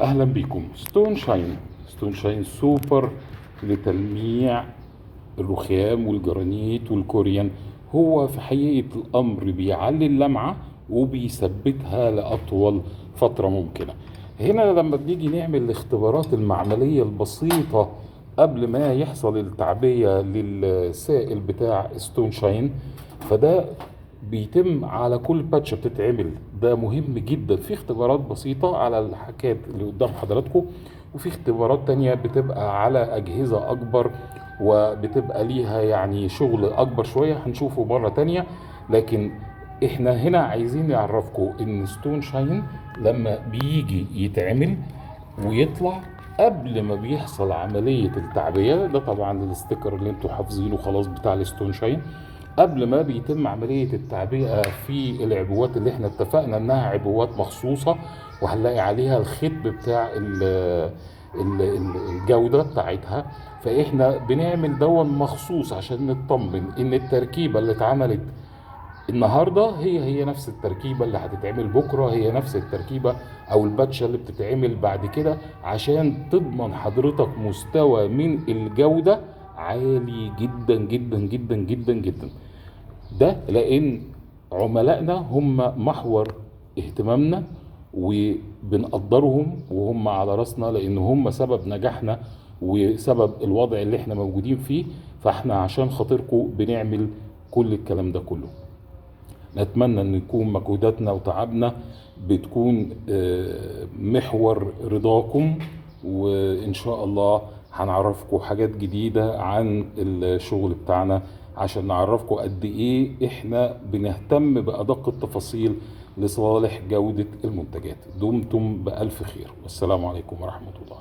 اهلا بكم. ستون شاين سوبر لتلميع الرخام والجرانيت والكوريان. هو في حقيقة الامر بيعلي اللمعة وبيثبتها لاطول فترة ممكنة. هنا لما بنيجي نعمل الاختبارات المعملية البسيطة قبل ما يحصل التعبية للسائل بتاع ستون شاين، فده بيتم على كل باتش بتتعمل. ده مهم جدا. في اختبارات بسيطة على الحاجات اللي قدام حضراتكم، وفي اختبارات تانية بتبقى على أجهزة أكبر وبتبقى ليها يعني شغل أكبر شوية، هنشوفه مرة تانية. لكن احنا هنا عايزين نعرفكم ان ستون شاين لما بيجي يتعمل ويطلع قبل ما بيحصل عملية التعبية، ده طبعا الاستيكر اللي انتوا حافظينه خلاص بتاع الستون شاين، قبل ما بيتم عملية التعبئة في العبوات اللي احنا اتفقنا انها عبوات مخصوصة، وهنلاقي عليها الختم بتاع الجودة بتاعتها. فاحنا بنعمل دون مخصوص عشان نطمن ان التركيبة اللي اتعملت النهارده هي نفس التركيبه اللي هتتعمل بكره، هي نفس التركيبه او الباتشه اللي بتتعمل بعد كده، عشان تضمن حضرتك مستوى من الجوده عالي جدا جدا جدا جدا جدا. ده لان عملائنا هم محور اهتمامنا وبنقدرهم وهم على راسنا، لان هم سبب نجاحنا وسبب الوضع اللي احنا موجودين فيه. فاحنا عشان خاطركم بنعمل كل الكلام ده كله. نتمنى ان يكون مجهوداتنا وتعبنا بتكون محور رضاكم، وان شاء الله هنعرفكم حاجات جديدة عن الشغل بتاعنا عشان نعرفكم قد ايه احنا بنهتم بأدق التفاصيل لصالح جودة المنتجات. دمتم بألف خير، والسلام عليكم ورحمة الله.